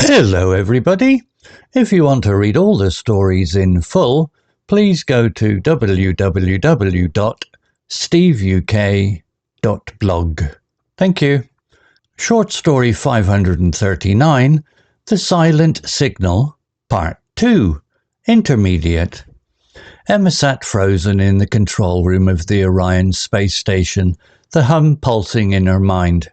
Hello everybody! If you want to read all the stories in full, please go to www.steveuk.blog. Thank you. Short story 539, The Silent Signal, Part 2, Intermediate. Emma sat frozen in the control room of the Orion space station, the hum pulsing in her mind.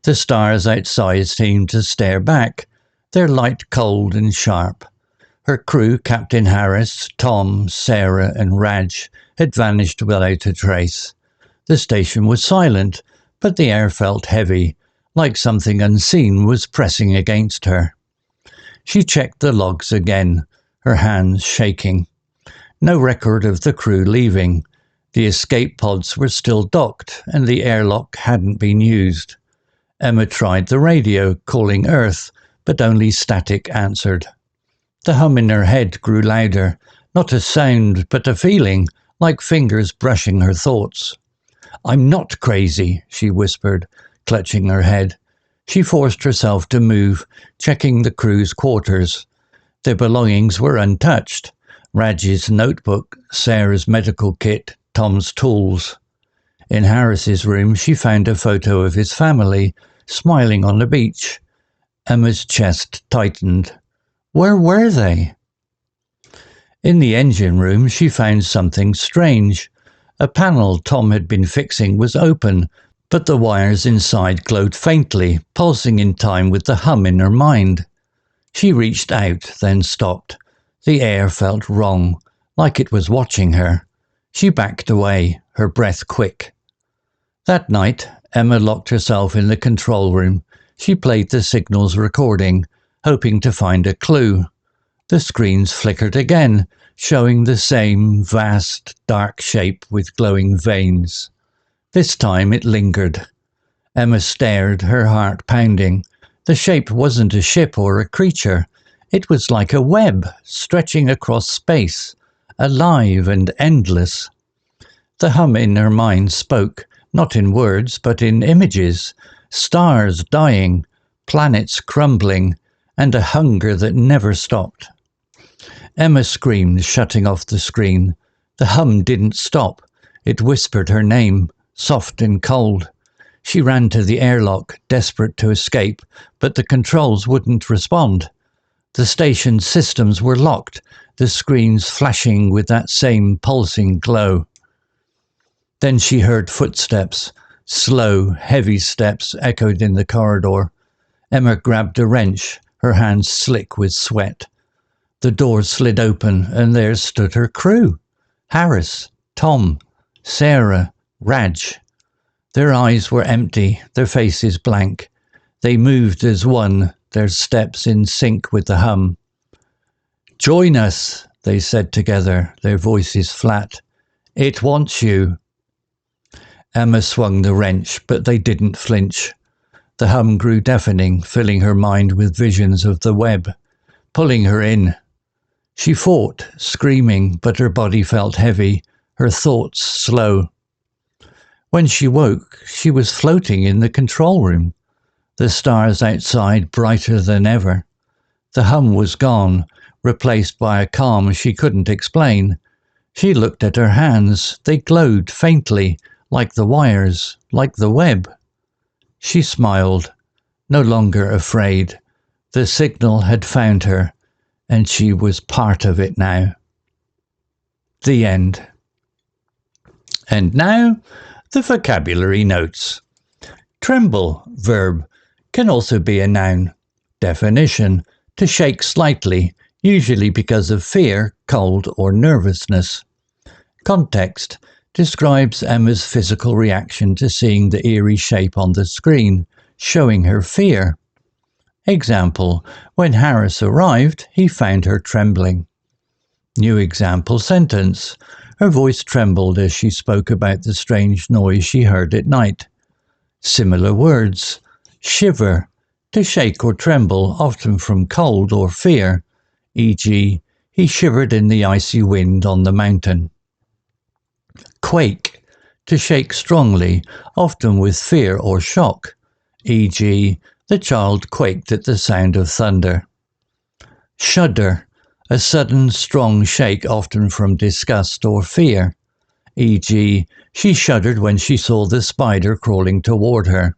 The stars outside seemed to stare back, their light cold and sharp. Her crew, Captain Harris, Tom, Sarah and Raj, had vanished without a trace. The station was silent, but the air felt heavy, like something unseen was pressing against her. She checked the logs again, her hands shaking. No record of the crew leaving. The escape pods were still docked, and the airlock hadn't been used. Emma tried the radio, calling Earth, but only static answered. The hum in her head grew louder, not a sound but a feeling, like fingers brushing her thoughts. "I'm not crazy," she whispered, clutching her head. She forced herself to move, checking the crew's quarters. Their belongings were untouched. Raj's notebook, Sarah's medical kit, Tom's tools. In Harris's room she found a photo of his family, smiling on the beach. Emma's chest tightened. Where were they? In the engine room she found something strange. A panel Tom had been fixing was open, but the wires inside glowed faintly, pulsing in time with the hum in her mind. She reached out, then stopped. The air felt wrong, like it was watching her. She backed away, her breath quick. That night, Emma locked herself in the control room. She played the signal's recording, hoping to find a clue. The screens flickered again, showing the same vast, dark shape with glowing veins. This time it lingered. Emma stared, her heart pounding. The shape wasn't a ship or a creature. It was like a web, stretching across space, alive and endless. The hum in her mind spoke, not in words, but in images. Stars dying, planets crumbling, and a hunger that never stopped. Emma screamed, shutting off the screen. The hum didn't stop. It whispered her name, soft and cold. She ran to the airlock, desperate to escape, but the controls wouldn't respond. The station's systems were locked, the screens flashing with that same pulsing glow. Then she heard footsteps. Slow, heavy steps echoed in the corridor. Emma grabbed a wrench, her hands slick with sweat. The door slid open, and there stood her crew. Harris, Tom, Sarah, Raj. Their eyes were empty, their faces blank. They moved as one, their steps in sync with the hum. "Join us," they said together, their voices flat. "It wants you." Emma swung the wrench, but they didn't flinch. The hum grew deafening, filling her mind with visions of the web, pulling her in. She fought, screaming, but her body felt heavy, her thoughts slow. When she woke, she was floating in the control room, the stars outside brighter than ever. The hum was gone, replaced by a calm she couldn't explain. She looked at her hands. They glowed faintly, like the wires, like the web. She smiled, no longer afraid. The signal had found her, and she was part of it now. The end. And now, the vocabulary notes. Tremble, verb, can also be a noun. Definition: to shake slightly, usually because of fear, cold or nervousness. Context: describes Emma's physical reaction to seeing the eerie shape on the screen, showing her fear. Example: when Harris arrived, he found her trembling. New example sentence: her voice trembled as she spoke about the strange noise she heard at night. Similar words: shiver, to shake or tremble, often from cold or fear, e.g., he shivered in the icy wind on the mountain. Quake, to shake strongly, often with fear or shock, e.g., The child quaked at the sound of thunder. Shudder, a sudden strong shake often from disgust or fear, e.g., she shuddered when she saw the spider crawling toward her.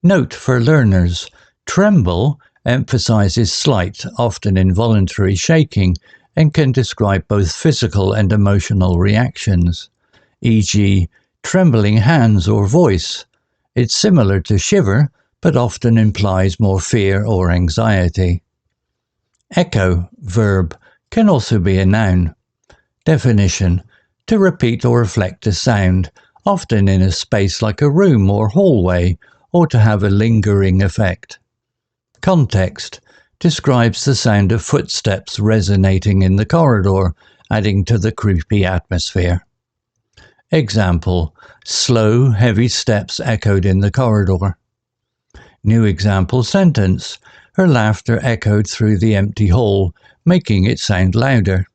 Note for learners, tremble emphasizes slight, often involuntary shaking and can describe both physical and emotional reactions, e.g., trembling hands or voice. It's similar to shiver, but often implies more fear or anxiety. Echo, verb, can also be a noun. Definition: to repeat or reflect a sound, often in a space like a room or hallway, or to have a lingering effect. Context: describes the sound of footsteps resonating in the corridor, adding to the creepy atmosphere. Example: slow, heavy steps echoed in the corridor. New example sentence: her laughter echoed through the empty hall, making it sound louder.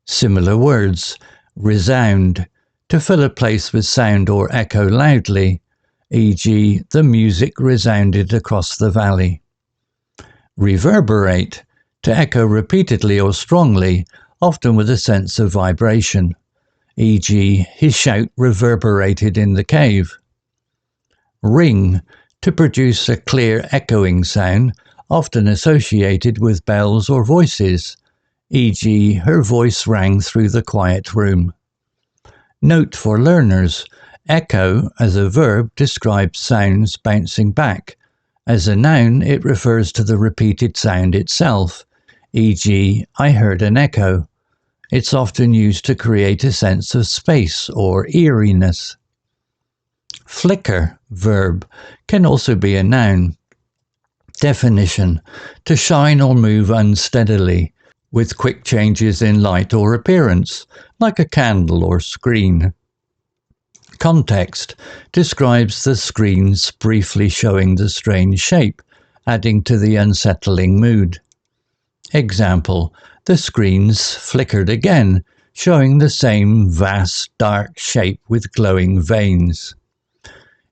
Similar words: resound, to fill a place with sound or echo loudly, e.g., the music resounded across the valley. Reverberate, to echo repeatedly or strongly, often with a sense of vibration, e.g., his shout reverberated in the cave. Ring, to produce a clear echoing sound, often associated with bells or voices, e.g., her voice rang through the quiet room. Note for learners: echo as a verb describes sounds bouncing back. As a noun, it refers to the repeated sound itself, e.g., I heard an echo. It's often used to create a sense of space or eeriness. Flicker, verb, can also be a noun. Definition: to shine or move unsteadily, with quick changes in light or appearance, like a candle or screen. Context: describes the screens briefly showing the strange shape, adding to the unsettling mood. Example: the screens flickered again, showing the same vast dark shape with glowing veins.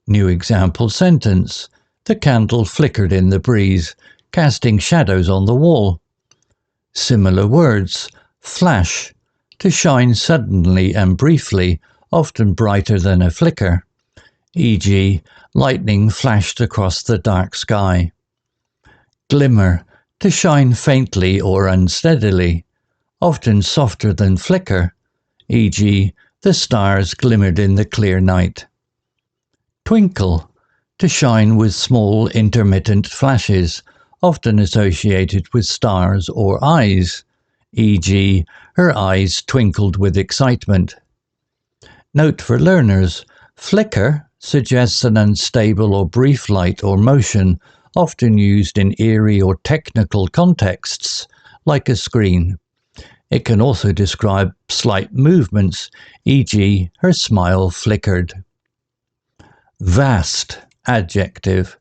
New example sentence: the candle flickered in the breeze, casting shadows on the wall. Similar words: flash, to shine suddenly and briefly, often brighter than a flicker, e.g., lightning flashed across the dark sky. Glimmer, to shine faintly or unsteadily, often softer than flicker, e.g., the stars glimmered in the clear night. Twinkle, to shine with small intermittent flashes, often associated with stars or eyes, e.g., her eyes twinkled with excitement. Note for learners: flicker suggests an unstable or brief light or motion, often used in eerie or technical contexts, like a screen. It can also describe slight movements, e.g., her smile flickered. Vast, adjective.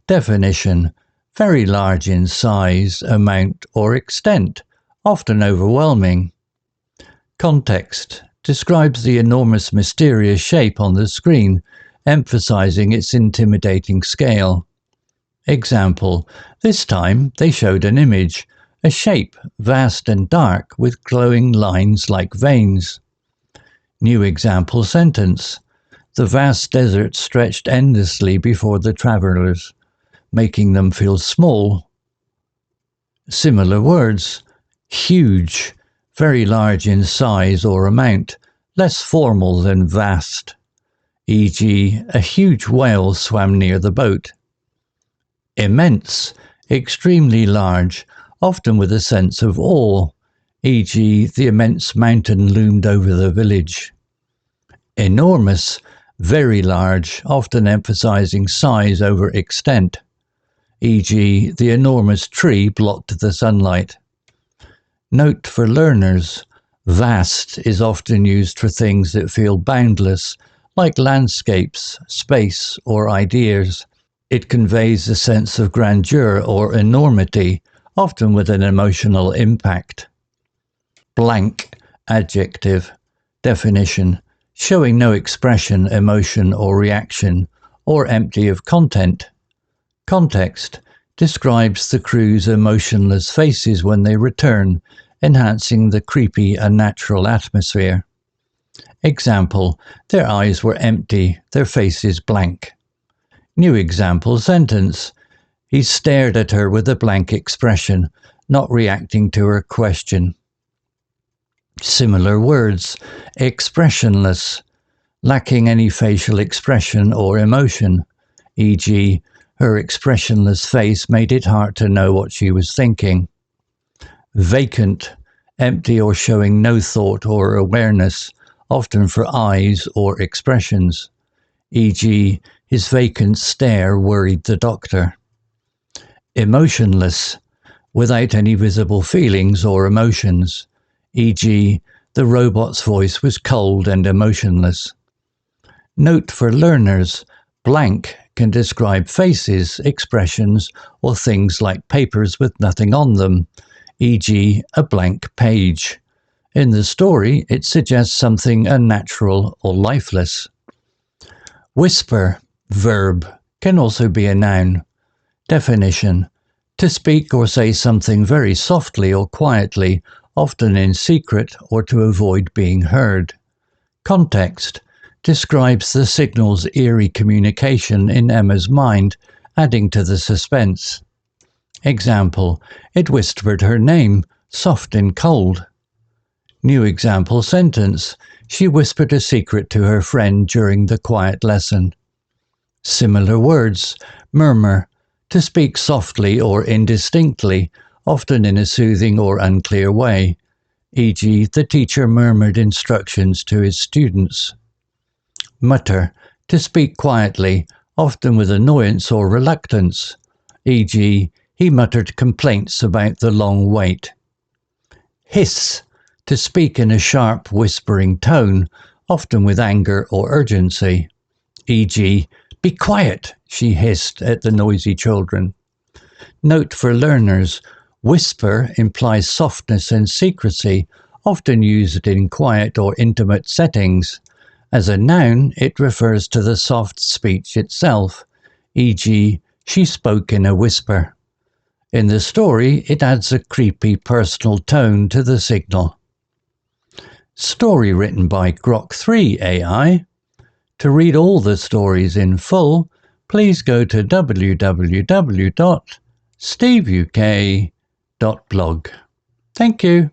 Definition: very large in size, amount, or extent, often overwhelming. Context: describes the enormous mysterious shape on the screen, emphasizing its intimidating scale. Example: this time they showed an image, a shape vast and dark with glowing lines like veins. New example sentence: the vast desert stretched endlessly before the travelers, making them feel small. Similar words: huge, very large in size or amount, less formal than vast, e.g., a huge whale swam near the boat. Immense, extremely large, often with a sense of awe, e.g., the immense mountain loomed over the village. Enormous, very large, often emphasizing size over extent, e.g., the enormous tree blocked the sunlight. Note for learners: vast is often used for things that feel boundless, like landscapes, space, or ideas. It conveys a sense of grandeur or enormity, often with an emotional impact. Blank, adjective. Definition: showing no expression, emotion, or reaction, or empty of content. Context describes the crew's emotionless faces when they return, enhancing the creepy, unnatural atmosphere. Example, their eyes were empty, their faces blank. New example sentence, he stared at her with a blank expression, not reacting to her question. Similar words, expressionless, lacking any facial expression or emotion, e.g., her expressionless face made it hard to know what she was thinking. Vacant, empty or showing no thought or awareness, often for eyes or expressions, e.g., his vacant stare worried the doctor. Emotionless, without any visible feelings or emotions, e.g., the robot's voice was cold and emotionless. Note for learners, blank can describe faces, expressions, or things like papers with nothing on them, e.g., a blank page. In the story, it suggests something unnatural or lifeless. Whisper, verb, can also be a noun. Definition: to speak or say something very softly or quietly, often in secret or to avoid being heard. Context describes the signal's eerie communication in Emma's mind, adding to the suspense. Example, it whispered her name, soft and cold. New example sentence, she whispered a secret to her friend during the quiet lesson. Similar words, murmur, to speak softly or indistinctly, often in a soothing or unclear way, e.g., the teacher murmured instructions to his students. Mutter, to speak quietly, often with annoyance or reluctance, e.g., he muttered complaints about the long wait. Hiss, to speak in a sharp, whispering tone, often with anger or urgency, e.g., be quiet, she hissed at the noisy children. Note for learners, whisper implies softness and secrecy, often used in quiet or intimate settings. As a noun, it refers to the soft speech itself, e.g., she spoke in a whisper. In the story, it adds a creepy personal tone to the signal. Story written by Grok 3 AI. To read all the stories in full, please go to www.steveuk.blog. Thank you.